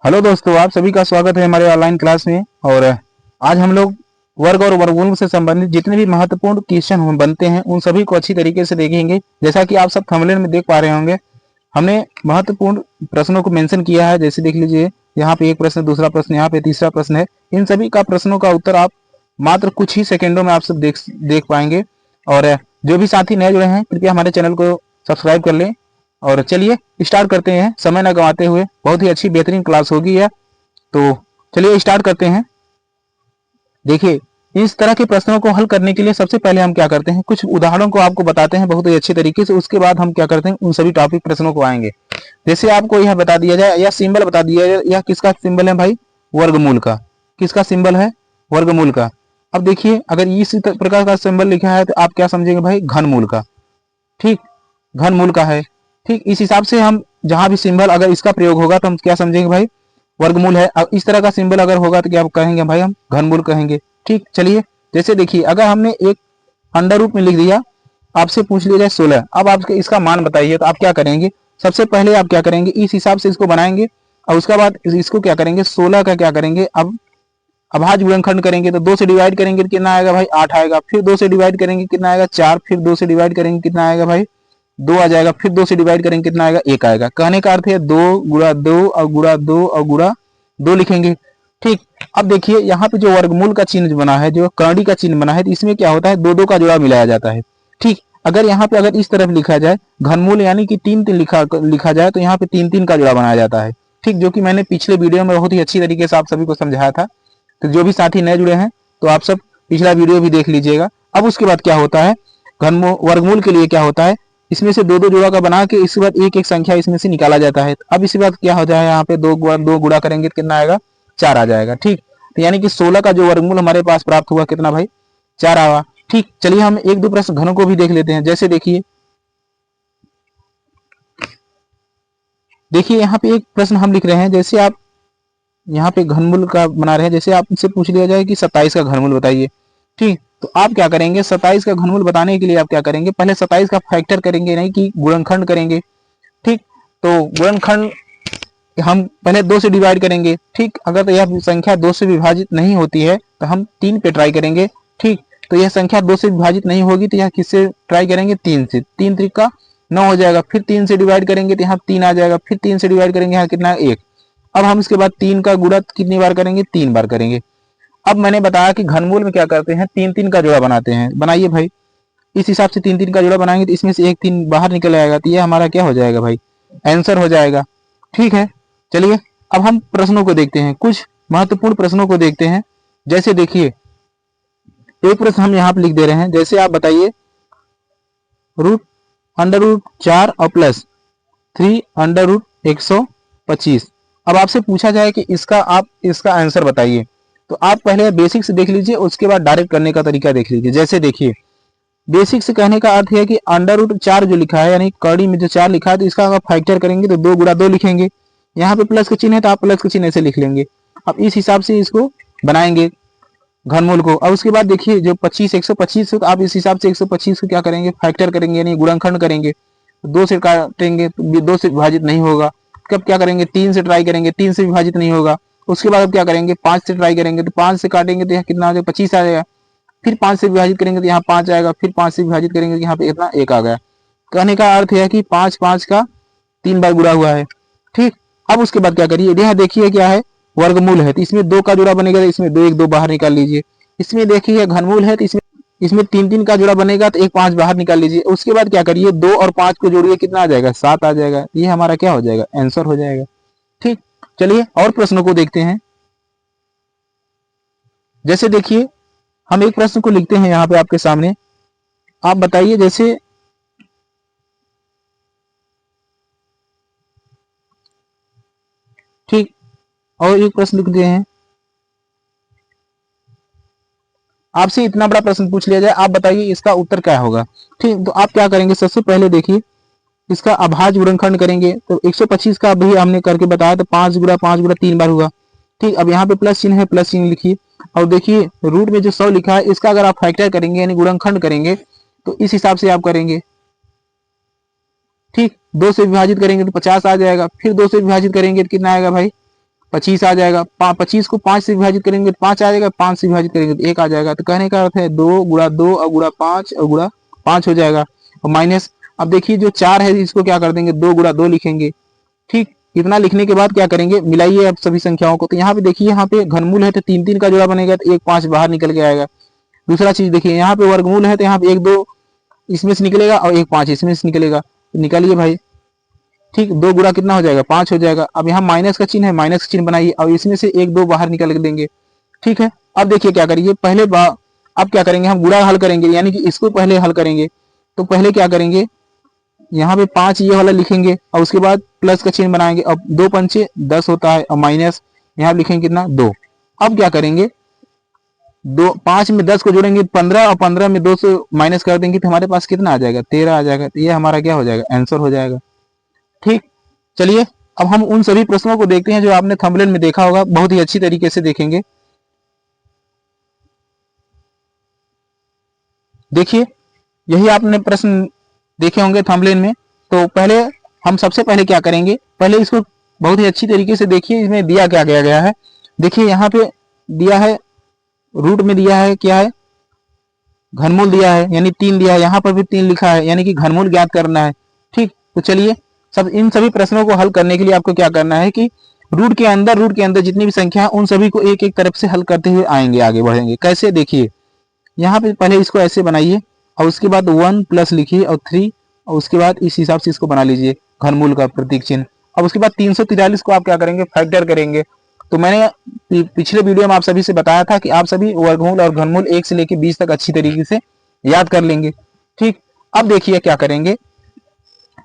Hello दोस्तों, आप सभी का स्वागत है हमारे ऑनलाइन क्लास में। और आज हम लोग वर्ग और वर्गमूल से संबंधित जितने भी महत्वपूर्ण क्वेश्चन हम बनते हैं उन सभी को अच्छी तरीके से देखेंगे। जैसा कि आप सब थंबनेल में देख पा रहे होंगे, हमने महत्वपूर्ण प्रश्नों को मेंशन किया है। जैसे देख लीजिए, यहाँ पे एक प्रश्न, दूसरा प्रश्न, यहाँ पे तीसरा प्रश्न है। इन सभी का प्रश्नों का उत्तर आप मात्र कुछ ही सेकेंडों में आप सब देख पाएंगे। और जो भी साथी नए जुड़े हैं, कृपया हमारे चैनल को सब्सक्राइब कर लें। और चलिए स्टार्ट करते हैं समय न गंवाते हुए। बहुत ही अच्छी बेहतरीन क्लास होगी यह, तो चलिए स्टार्ट करते हैं। देखिए, इस तरह के प्रश्नों को हल करने के लिए सबसे पहले हम क्या करते हैं, कुछ उदाहरणों को आपको बताते हैं बहुत ही अच्छे तरीके से। उसके बाद हम क्या करते हैं, उन सभी टॉपिक प्रश्नों को आएंगे। जैसे आपको यह बता दिया जाए, यह सिंबल बता दिया जाए, यह किसका सिंबल है भाई? वर्गमूल का। किसका सिंबल है? वर्गमूल का। अब देखिए, अगर इस प्रकार का सिंबल लिखा है तो आप क्या समझेंगे भाई? घनमूल का। ठीक, घनमूल का है। ठीक, इस हिसाब से हम जहां भी सिंबल अगर इसका प्रयोग होगा तो हम क्या समझेंगे भाई? वर्गमूल है। अब इस तरह का सिंबल अगर होगा तो क्या कहेंगे भाई? हम घनमूल कहेंगे। ठीक, चलिए जैसे देखिए, अगर हमने एक अंडर रूट में लिख दिया, आपसे पूछ लिया जाए 16, अब आप इसका मान बताइए, तो आप क्या करेंगे? सबसे पहले आप क्या करेंगे? इस हिसाब से इसको बनाएंगे और उसके बाद इसको क्या करेंगे? 16 का क्या करेंगे? अब अभाज्य गुणनखंड करेंगे तो 2 से डिवाइड करेंगे तो कितना आएगा भाई? 8 आएगा। फिर 2 से डिवाइड करेंगे कितना आएगा? 4। फिर 2 से डिवाइड करेंगे कितना आएगा भाई? 2 आ जाएगा। फिर 2 से डिवाइड करेंगे कितना आएगा? 1 आएगा। कहने का अर्थ है 2 गुणा 2 और गुणा 2 और गुणा 2 लिखेंगे। ठीक, अब देखिए यहाँ पे जो वर्गमूल का चिन्ह बना है, जो करड़ी का चिन्ह बना है, तो इसमें क्या होता है? 2 2 का जोड़ा मिलाया जाता है। ठीक, अगर यहाँ पे अगर इस तरफ लिखा जाए घनमूल यानी कि 3 3 लिखा जाए तो यहाँ पे 3 3 का जोड़ा बनाया जाता है। ठीक, जो कि मैंने पिछले वीडियो में बहुत ही अच्छी तरीके से आप सभी को समझाया था। तो जो भी साथी नए जुड़े हैं तो आप सब पिछला वीडियो भी देख लीजिएगा। अब उसके बाद क्या होता है, वर्गमूल के लिए क्या होता है, इसमें से 2 2 जोड़ा का बना के इसके बाद एक एक संख्या इसमें से निकाला जाता है। अब इसके बाद क्या हो जाए, यहाँ पे 2 गुणा करेंगे तो कितना आएगा? 4 आ जाएगा। ठीक, तो यानी कि 16 का जो वर्गमूल हमारे पास प्राप्त हुआ कितना भाई? 4 आवा। ठीक, चलिए हम एक दो प्रश्न घनों को भी देख लेते हैं। जैसे देखिए, यहाँ पे एक प्रश्न हम लिख रहे हैं। जैसे आप यहाँ पे घनमूल का बना रहे हैं, जैसे आपसे पूछ लिया जाए कि 27 का घनमूल बताइए। ठीक, तो आप क्या करेंगे? 27 का घनमूल बताने के लिए आप क्या करेंगे? पहले 27 का फैक्टर करेंगे, नहीं कि गुणनखंड करेंगे। ठीक, तो गुणनखंड हम पहले 2 से डिवाइड करेंगे। ठीक, अगर तो यह संख्या 2 से विभाजित नहीं होती है तो हम 3 पे ट्राई करेंगे। ठीक, तो यह संख्या 2 से विभाजित नहीं होगी तो यह किससे ट्राई करेंगे? 3 से। 3 त्रिका 9 हो जाएगा। फिर 3 से डिवाइड करेंगे तो यहाँ 3 आ जाएगा। फिर 3 से डिवाइड करेंगे, यहाँ कितना? 1। अब हम इसके बाद 3 का गुणा कितनी बार करेंगे? 3 बार करेंगे। अब मैंने बताया कि घनमूल में क्या करते हैं? 3 3 का जोड़ा बनाते हैं। बनाइए भाई, इस हिसाब से 3 3 का जोड़ा बनाएंगे तो इसमें से एक 3 बाहर निकल आएगा, तो ये हमारा क्या हो जाएगा भाई? आंसर हो जाएगा। ठीक है, चलिए अब हम प्रश्नों को देखते हैं, कुछ महत्वपूर्ण प्रश्नों को देखते हैं। जैसे देखिए, एक प्रश्न हम यहाँ पे लिख दे रहे हैं। जैसे आप बताइए, रूट अंडर रूट 4 और प्लस 3 अंडर रूट 125। अब आपसे पूछा जाए कि आप इसका आंसर बताइए, तो आप पहले बेसिक से देख लीजिए, उसके बाद डायरेक्ट करने का तरीका देख लीजिए। जैसे देखिए, बेसिक से कहने का अर्थ है कि अंडर रूट 4 जो लिखा है, यानी कड़ी में जो 4 लिखा है, तो इसका अगर फैक्टर करेंगे तो 2 गुणा 2 लिखेंगे। यहाँ पे प्लस का चिन्ह है तो आप प्लस का चिन्ह ऐसे लिख लेंगे। अब इस हिसाब से इसको बनाएंगे घनमूल को। और उसके बाद देखिए, जो 25 125 तो आप इस हिसाब से 125 को क्या करेंगे? फैक्टर करेंगे, यानी गुणनखंड करेंगे। 2 से काटेंगे तो 2 से विभाजित नहीं होगा। कब क्या करेंगे? 3 से ट्राई करेंगे, 3 से विभाजित नहीं होगा। उसके बाद अब क्या करेंगे? 5 से ट्राई करेंगे, तो 5 से काटेंगे तो यहाँ कितना आ जाएगा? 25 आ जाएगा। फिर 5 से विभाजित करेंगे तो यहाँ 5 आएगा। फिर 5 से विभाजित करेंगे तो यहाँ पे इतना 1 आ गया। कहने का अर्थ है कि 5 5 का 3 बार गुणा हुआ है। ठीक, अब उसके बाद क्या करिए? यहाँ देखिए क्या है? वर्गमूल है, तो इसमें 2 का जोड़ा बनेगा, तो इसमें 2 1 2 बाहर निकाल लीजिए। इसमें देखिए घनमूल है, तो इसमें 3 3 का जोड़ा बनेगा, तो 1 5 बाहर निकाल लीजिए। उसके बाद क्या करिए? 2 और 5 को जोड़िए, कितना आ जाएगा? 7 आ जाएगा। ये हमारा क्या हो जाएगा? आंसर हो जाएगा। ठीक, चलिए और प्रश्नों को देखते हैं। जैसे देखिए, हम एक प्रश्न को लिखते हैं यहाँ पे आपके सामने। आप बताइए, जैसे ठीक, और एक प्रश्न लिखते हैं। आपसे इतना बड़ा प्रश्न पूछ लिया जाए, आप बताइए इसका उत्तर क्या होगा। ठीक, तो आप क्या करेंगे? सबसे पहले देखिए, इसका अभाज्य गुणनखंड करेंगे तो 125 का भी हमने करके बताया, तो 5 गुणा 5 गुणा 3 बार हुआ। ठीक, अब यहाँ पे प्लस चिन्ह है, प्लस चिन्ह लिखिए। और देखिए, रूट में जो 100 लिखा है, इसका अगर आप फैक्टर करेंगे यानी गुणनखंड करेंगे तो इस हिसाब से आप करेंगे। ठीक, 2 से विभाजित करेंगे तो 50 आ जाएगा। फिर 2 से विभाजित करेंगे तो कितना आएगा भाई? 25 आ जाएगा। 25 को 5 से विभाजित करेंगे तो 5 आ जाएगा, 5 से विभाजित करेंगे तो 1 आ जाएगा। तो कहने का अर्थ है 2 गुणा 2 और गुणा 5 और गुणा 5 हो जाएगा। और माइनस, अब देखिए जो 4 है इसको क्या कर देंगे, 2 गुणा 2 लिखेंगे। ठीक, इतना लिखने के बाद क्या करेंगे, मिलाइए अब सभी संख्याओं को। तो यहाँ पे देखिए, यहाँ पे घनमूल है तो 3 3 का जोड़ा बनेगा, तो 1 5 बाहर निकल के आएगा। दूसरा चीज देखिए, यहाँ पे वर्गमूल है तो यहाँ पे 1 2 इसमें से निकलेगा और 1 5 इसमें से निकलेगा, तो निकालिए भाई। ठीक, 2 गुणा कितना हो जाएगा, 5 हो जाएगा। अब यहाँ माइनस का चिन्ह है, माइनस का चिन्ह बनाइए और इसमें से 1 2 बाहर निकल देंगे। ठीक है, अब देखिए क्या करिए, अब क्या करेंगे, हम गुणा हल करेंगे, यानी कि इसको पहले हल करेंगे। तो पहले क्या करेंगे, यहाँ पे 5 ये वाला लिखेंगे और उसके बाद प्लस का चिन्ह बनाएंगे। अब 2 पंचे 10 होता है और माइनस यहाँ लिखेंगे कितना, 2। अब क्या करेंगे, 5 में 10 को जोड़ेंगे 15 और 15 में 2 से माइनस कर देंगे तो हमारे पास कितना आ जाएगा, 13 आ जाएगा। तो ये हमारा क्या हो जाएगा, आंसर हो जाएगा। ठीक, चलिए अब हम उन सभी प्रश्नों को देखते हैं जो आपने थंबनेल में देखा होगा, बहुत ही अच्छी तरीके से देखेंगे। देखिए, यही आपने प्रश्न देखे होंगे थंबनेल में। तो पहले हम सबसे पहले क्या करेंगे, पहले इसको बहुत ही अच्छी तरीके से देखिए, इसमें दिया क्या गया है। देखिए यहाँ पे दिया है, रूट में दिया है क्या है, घनमूल दिया है, यानी 3 दिया है, यहाँ पर भी 3 लिखा है, यानी कि घनमूल ज्ञात करना है। ठीक, तो चलिए इन सभी प्रश्नों को हल करने के लिए आपको क्या करना है कि रूट के अंदर जितनी भी संख्या है उन सभी को एक एक तरफ से हल करते हुए आएंगे, आगे बढ़ेंगे। कैसे, देखिए यहाँ पे पहले इसको ऐसे बनाइए और उसके बाद 1 प्लस लिखिए और 3, और उसके बाद इस हिसाब से इसको बना लीजिए घनमूल का प्रतीक चिन्ह। अब उसके बाद 343 को आप क्या करेंगे, फैक्टर करेंगे। तो मैंने पिछले वीडियो में आप सभी से बताया था कि आप सभी वर्गमूल और घनमूल 1 से लेकर 20 तक अच्छी तरीके से याद कर लेंगे। ठीक, अब देखिए क्या करेंगे,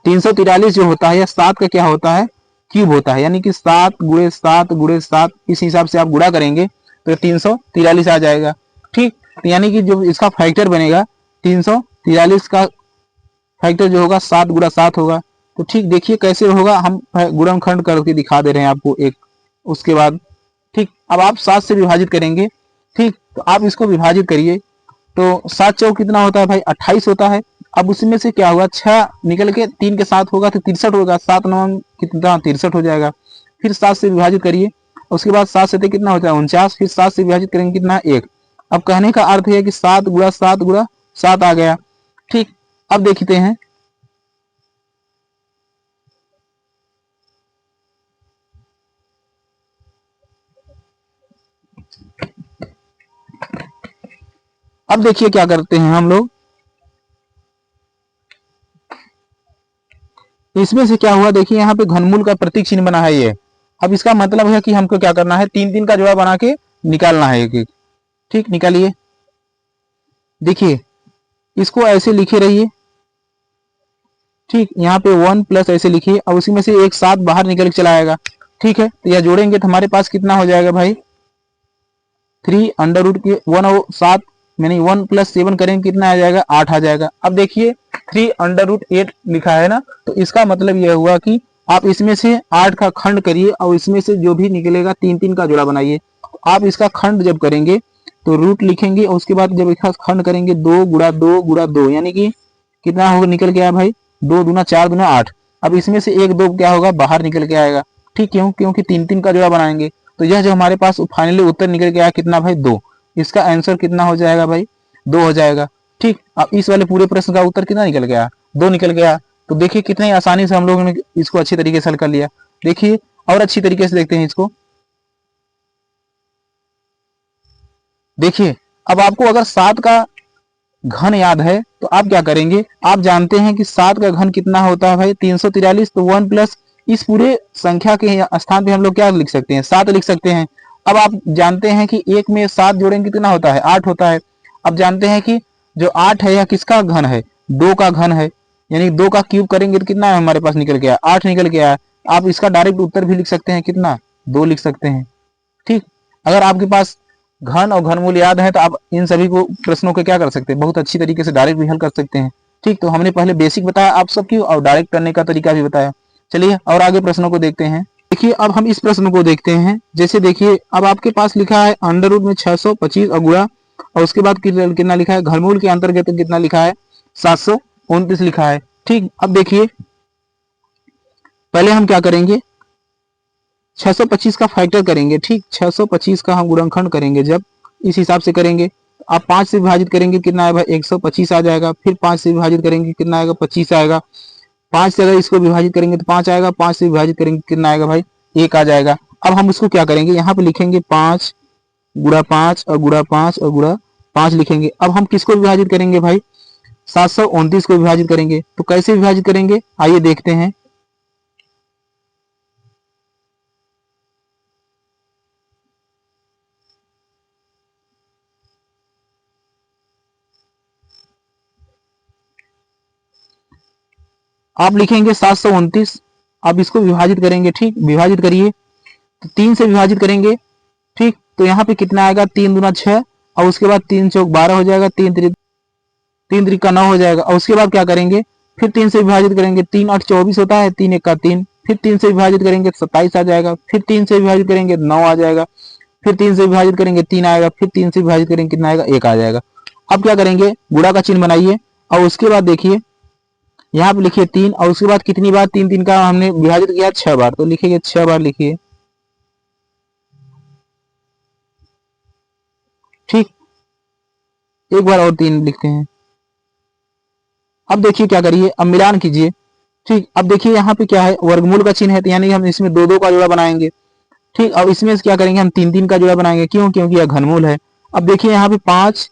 343 जो होता है या 7 का क्या होता है, क्यूब होता है, यानी कि 7 गुणे 7 गुणे 7, इस हिसाब से आप गुणा करेंगे तो 343 आ जाएगा। ठीक, यानी कि जो इसका फैक्टर बनेगा 343 का फैक्टर जो होगा 7 गुणा 7 होगा। तो ठीक, देखिए कैसे होगा, हम गुणनखंड करके दिखा दे रहे हैं आपको एक। उसके बाद ठीक, अब आप 7 से विभाजित करेंगे। ठीक, तो आप इसको विभाजित करिए, तो 7 चौक कितना होता है भाई, 28 होता है। अब उसमें से क्या होगा, 6 निकल के 3 के साथ होगा तो 63 होगा, 7 9 कितना 63 हो जाएगा। फिर 7 से विभाजित करिए, उसके बाद 7 से कितना होता है 49, फिर 7 से विभाजित करेंगे कितना 1। अब कहने का अर्थ है कि 7 गुणा 7 गुणा 7 आ गया। ठीक, अब देखते हैं, अब देखिए क्या करते हैं हम लोग, इसमें से क्या हुआ, देखिए यहाँ पे घनमूल का प्रतीक चिन्ह बना है ये। अब इसका मतलब है कि हमको क्या करना है, 3 3 का जोड़ा बना के निकालना है एक एक। ठीक, निकालिए। देखिए इसको ऐसे लिखे रहिए। ठीक, यहाँ पे 1 प्लस ऐसे लिखिए और उसी में से एक 7 बाहर निकल के चला आएगा। ठीक है, तो यह जोड़ेंगे तो हमारे पास कितना हो जाएगा भाई, 3 अंडर रूट के 1 और 7 यानी 1 प्लस 7 करेंगे कितना आ जाएगा, 8 आ जाएगा। अब देखिए 3 अंडर रूट 8 लिखा है ना, तो इसका मतलब यह हुआ कि आप इसमें से 8 का खंड करिए और इसमें से जो भी निकलेगा 3 3 का जोड़ा बनाइए। आप इसका खंड जब करेंगे तो रूट लिखेंगे और उसके बाद जब इसका खंड करेंगे 2 गुणा 2 गुणा 2, यानी कि कितना होगा, निकल गया भाई 2 दूना 4 दूना 8। अब इसमें से 1 2 क्या होगा, बाहर निकल के आएगा। ठीक, क्योंकि 3 3 का जोड़ा बनाएंगे। तो यह जो हमारे पास फाइनली उत्तर निकल के आया कितना भाई, 2। इसका आंसर कितना हो जाएगा भाई, 2 हो जाएगा। ठीक, अब इस वाले पूरे प्रश्न का उत्तर कितना निकल गया, 2 निकल गया। तो देखिए कितनी आसानी से हम लोगों ने इसको अच्छी तरीके से हल कर लिया। देखिए और अच्छी तरीके से देखते हैं इसको। देखिए अब आपको अगर 7 का घन याद है तो आप क्या करेंगे, आप जानते हैं कि 7 का घन कितना होता है भाई, 343। तो 1 प्लस इस पूरे संख्या के स्थान पे हम लोग क्या लिख सकते हैं, 7 लिख सकते हैं। अब आप जानते हैं कि 1 में 7 जोड़ेंगे कितना होता है, 8 होता है। अब जानते हैं कि जो 8 है यह किसका घन है, 2 का घन है, यानी 2 का क्यूब करेंगे तो कितना है हमारे पास निकल गया, 8 निकल गया। आप इसका डायरेक्ट उत्तर भी लिख सकते हैं, कितना, 2 लिख सकते हैं। ठीक, अगर आपके पास घन और घनमूल याद है तो आप इन सभी को प्रश्नों को क्या कर सकते हैं, बहुत अच्छी तरीके से डायरेक्ट भी हल कर सकते हैं। ठीक, तो हमने पहले बेसिक बताया आप सबकी और डायरेक्ट करने का तरीका भी बताया। चलिए और आगे प्रश्नों को देखते हैं। देखिए अब हम इस प्रश्न को देखते हैं। जैसे देखिए अब आपके पास लिखा है अंडर रूट में 625 और गुणा, और उसके बाद कितना लिखा है, घनमूल के अंतर्गत कितना लिखा है, 729 लिखा है। ठीक, अब देखिए पहले हम क्या करेंगे, 625 का फैक्टर करेंगे, ठीक 625 का हम गुणनखंड करेंगे जब, इस हिसाब से करेंगे। आप 5 से विभाजित करेंगे कितना आएगा, 125 आ जाएगा। फिर 5 से विभाजित करेंगे कितना आएगा, 25 आएगा। 5 से अगर इसको विभाजित करेंगे तो 5 आएगा। 5 से विभाजित करेंगे कितना आएगा भाई, 1 आ जाएगा। अब हम उसको क्या करेंगे, यहाँ पे लिखेंगे 5 गुणा 5 और गुणा 5 और गुणा 5 लिखेंगे। अब हम किसको विभाजित करेंगे भाई, 729 को विभाजित करेंगे। तो कैसे विभाजित करेंगे, आइए देखते हैं। आप लिखेंगे 729, अब इसको विभाजित करेंगे, ठीक विभाजित करिए। तो 3 से विभाजित करेंगे, ठीक तो यहाँ पे कितना आएगा, 3 दूना 6 और उसके बाद 3 चौक 12 हो जाएगा, 3 त्रिका 9 हो जाएगा। और उसके बाद क्या करेंगे, फिर 3 से विभाजित करेंगे, 3 8 24 होता है, 3 1 का 3। फिर 3 से विभाजित करेंगे 27 आ जाएगा। फिर 3 से विभाजित करेंगे 9 आ जाएगा। फिर 3 से विभाजित करेंगे 3 आएगा। फिर 3 से विभाजित करेंगे कितना आएगा, 1 आ जाएगा। अब क्या करेंगे, गुणा का चिन्ह बनाइए और उसके बाद देखिए यहाँ पे लिखिए 3 और उसके बाद कितनी बार 3 3 का हमने विभाजित किया, 6 बार। तो लिखिए 6 बार लिखिए, ठीक एक बार और 3 लिखते हैं। अब देखिए क्या करिए, अब मिलान कीजिए, ठीक अब देखिए यहाँ पे क्या है, वर्गमूल का चिन्ह है, तो यानी हम इसमें 2 2 का जोड़ा बनाएंगे, ठीक। अब इसमें से क्या करेंगे, हम 3 3 का जोड़ा बनाएंगे, क्यों, क्योंकि यह घनमूल है। अब देखिए यहाँ पे 5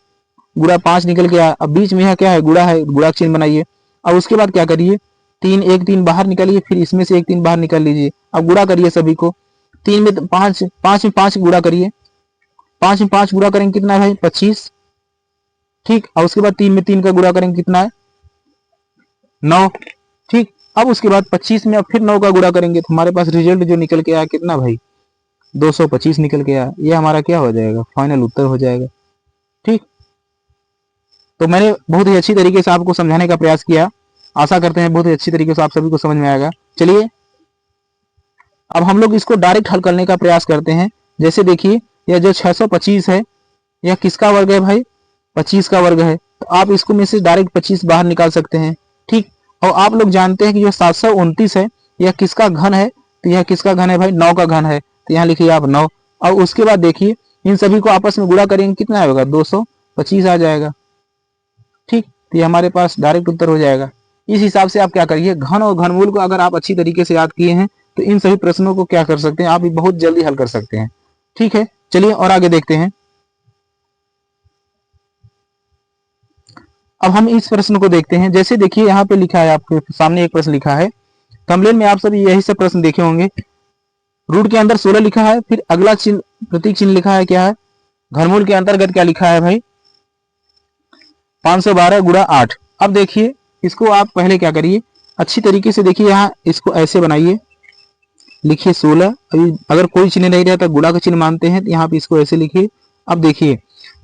गुणा 5 निकल के आया। अब बीच में यह क्या है, गुणा है, गुणा चिन्ह बनाइए। अब उसके बाद क्या करिए, 3 1 3 बाहर निकालिए, फिर इसमें से 1 3 बाहर निकाल लीजिए। अब गुणा करिए सभी को, 3 में 5, 5 में 5 गुणा करिए, 5 में 5 गुणा करेंगे कितना है भाई, 25, ठीक। और उसके बाद 3 में 3 का गुणा करेंगे कितना है, 9, ठीक। अब उसके बाद 25 में अब फिर 9 का गुणा करेंगे तो हमारे पास रिजल्ट जो निकल के आया कितना भाई, 225 निकल के आया। ये हमारा क्या हो जाएगा, फाइनल उत्तर हो जाएगा, ठीक। तो मैंने बहुत ही अच्छी तरीके से आपको समझाने का प्रयास किया, आशा करते हैं बहुत ही अच्छी तरीके से आप सभी को समझ में आएगा। चलिए अब हम लोग इसको डायरेक्ट हल करने का प्रयास करते हैं। जैसे देखिए यह जो 625 है यह किसका वर्ग है भाई, 25 का वर्ग है। तो आप इसको में से डायरेक्ट 25 बाहर निकाल सकते हैं, ठीक। और आप लोग जानते हैं कि जो 729 है यह किसका घन है, तो यह किसका घन है भाई, 9 का घन है। तो यहाँ लिखिए आप 9 और उसके बाद देखिए इन सभी को आपस में गुणा करेंगे कितना आएगा, 225 आ जाएगा, ठीक। तो ये हमारे पास डायरेक्ट उत्तर हो जाएगा। इस हिसाब से आप क्या करिए, घन और घनमूल को अगर आप अच्छी तरीके से याद किए हैं तो इन सभी प्रश्नों को क्या कर सकते हैं, आप भी बहुत जल्दी हल कर सकते हैं, ठीक है। चलिए और आगे देखते हैं। अब हम इस प्रश्न को देखते हैं। जैसे देखिए यहाँ पे लिखा है, आपके सामने एक प्रश्न लिखा है, थंबनेल में आप सभी यही सब प्रश्न देखे होंगे। रूट के अंदर 16 लिखा है, फिर अगला चिन्ह प्रतीक चिन्ह लिखा है क्या है, घनमूल के अंतर्गत क्या लिखा है भाई, 512 गुणा 8। अब देखिए इसको आप पहले क्या करिए, अच्छी तरीके से देखिए, यहाँ इसको ऐसे बनाइए, लिखिए 16, अगर कोई चिन्ह नहीं रहता गुणा का चिन्ह मानते हैं तो यहाँ पे इसको ऐसे लिखिए। अब देखिए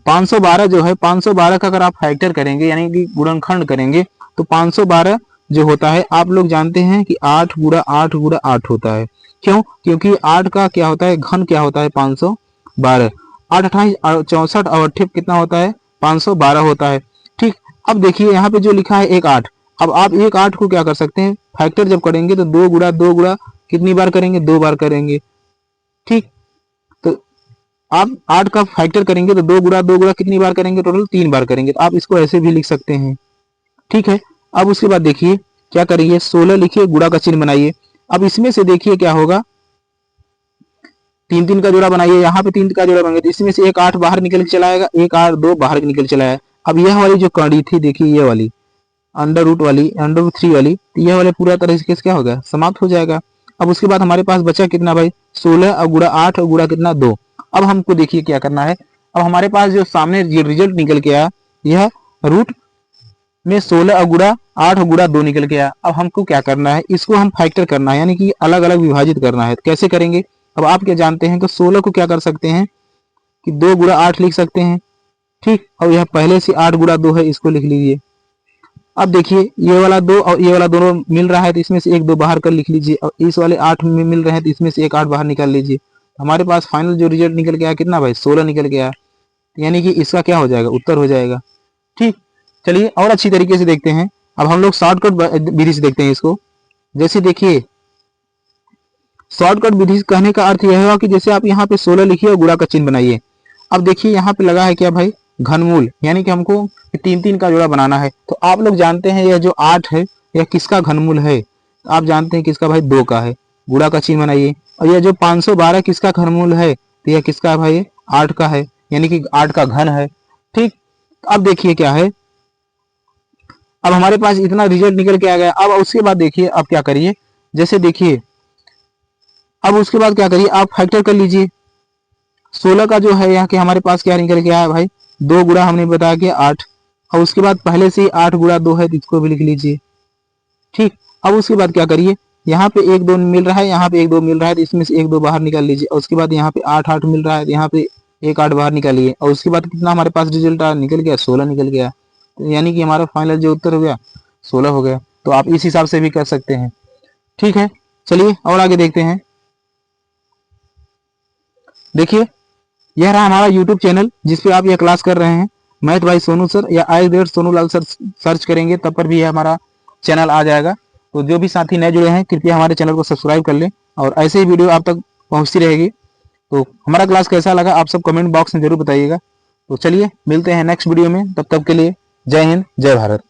512 जो है, 512 का अगर आप फैक्टर करेंगे यानी कि गुणनखंड करेंगे तो 512 जो होता है आप लोग जानते हैं कि 8 गुणा 8 गुणा 8 होता है। क्यों, क्योंकि 8 का क्या होता है, घन क्या होता है, 512। 8 28 64 और 8 कितना होता है, 512 होता है, ठीक। अब देखिए यहाँ पे जो लिखा है 1 8, अब आप 1 8 को क्या कर सकते हैं, फैक्टर जब करेंगे तो 2 गुणा कितनी बार करेंगे, 2 बार करेंगे, ठीक। तो आप 8 का फैक्टर करेंगे तो 2 गुणा कितनी बार करेंगे, टोटल 3 बार करेंगे। तो आप इसको ऐसे भी लिख सकते हैं, ठीक है। अब उसके बाद देखिए क्या करिए, 16 लिखिए, गुणा का चिन्ह बनाइए। अब इसमें से देखिए क्या होगा, 3 3 का जोड़ा बनाइए, यहाँ पे 3 का जोड़ा बनाएंगे तो इसमें से 1 8 बाहर निकल के चला आएगा, 1 8 2 बाहर निकल चला आया। अब यह वाली जो कड़ी थी देखिए, ये वाली अंडर रूट वाली, अंडर रूट 3 वाली, तो यह वाले पूरा तरह से क्या होगा, समाप्त हो जाएगा। अब उसके बाद हमारे पास बचा कितना भाई, 16 और गुणा 8 और गुणा कितना, 2। अब हमको देखिए क्या करना है, अब हमारे पास जो सामने रिजल्ट निकल के आया यह रूट में 16 और गुणा 8 और गुणा 2 निकल के आया। अब हमको क्या करना है, इसको हम फैक्टर करना है, यानी कि अलग अलग विभाजित करना है। तो कैसे करेंगे, अब आप क्या जानते हैं कि 16 को क्या कर सकते हैं कि 2 गुणा 8 लिख सकते हैं, ठीक। और यह पहले से 8 गुणा 2 है, इसको लिख लीजिए। अब देखिए ये वाला 2 और ये वाला दोनों मिल रहा है तो इसमें से 1 2 बाहर कर लिख लीजिए, और इस वाले 8 में मिल रहे हैं तो इसमें से 1 8 बाहर निकाल लीजिए। हमारे पास फाइनल जो रिजल्ट निकल के आया कितना भाई, 16 निकल के आया, यानी कि इसका क्या हो जाएगा, उत्तर हो जाएगा, ठीक। चलिए और अच्छी तरीके से देखते हैं। अब हम लोग शॉर्टकट विधि से देखते हैं इसको। जैसे देखिए शॉर्टकट विधि कहने का अर्थ यह हुआ कि जैसे आप यहाँ पे 16 लिखिए और गुणा का चिन्ह बनाइए। अब देखिए यहाँ पे लगा है क्या भाई, घनमूल, यानी कि हमको 3-3 का जोड़ा बनाना है। तो आप लोग जानते हैं यह जो 8 है यह किसका घनमूल है, आप जानते हैं किसका भाई, 2 का है। गुणा का चिन्ह बनाइए। और यह जो 512 किसका घनमूल है, तो यह किसका है भाई, 8 का है, यानी कि 8 का घन है। ठीक, अब देखिए क्या है, अब हमारे पास इतना रिजल्ट निकल के आ गया। अब उसके बाद देखिए अब क्या करिए, जैसे देखिए अब उसके बाद क्या करिए, आप फैक्टर कर लीजिए। 16 का जो है यहाँ के हमारे पास क्या निकल के आया भाई, 2 गुणा हमने बताया कि 8, और उसके बाद पहले से ही 8 गुणा 2 है तो इसको भी लिख लीजिए। ठीक, अब उसके बाद क्या करिए, यहाँ पे 1 2 मिल रहा है, यहाँ पे 1 2 मिल रहा है, तो इसमें से 1 2 बाहर निकाल लीजिए। और उसके बाद यहाँ पे 8 8 मिल रहा है, तो यहाँ पे 1 8 बाहर निकालिए। और उसके बाद कितना हमारे पास रिजल्ट निकल गया, 16 निकल गया। तो यानी कि हमारा फाइनल जो उत्तर हो गया 16 हो गया। तो आप इस हिसाब से भी कर सकते हैं। ठीक है, चलिए और आगे देखते हैं। देखिए यह रहा हमारा यूट्यूब चैनल जिसपे आप यह क्लास कर रहे हैं, मैथ भाई सोनू सर या सोनू लाल सर सर्च करेंगे तब पर भी यह हमारा चैनल आ जाएगा। तो जो भी साथी नए जुड़े हैं कृपया हमारे चैनल को सब्सक्राइब कर लें और ऐसे ही वीडियो आप तक पहुंचती रहेगी। तो हमारा क्लास कैसा लगा आप सब कमेंट बॉक्स में जरूर बताइएगा। तो चलिए मिलते हैं नेक्स्ट वीडियो में, तब तक के लिए जय हिंद जय भारत।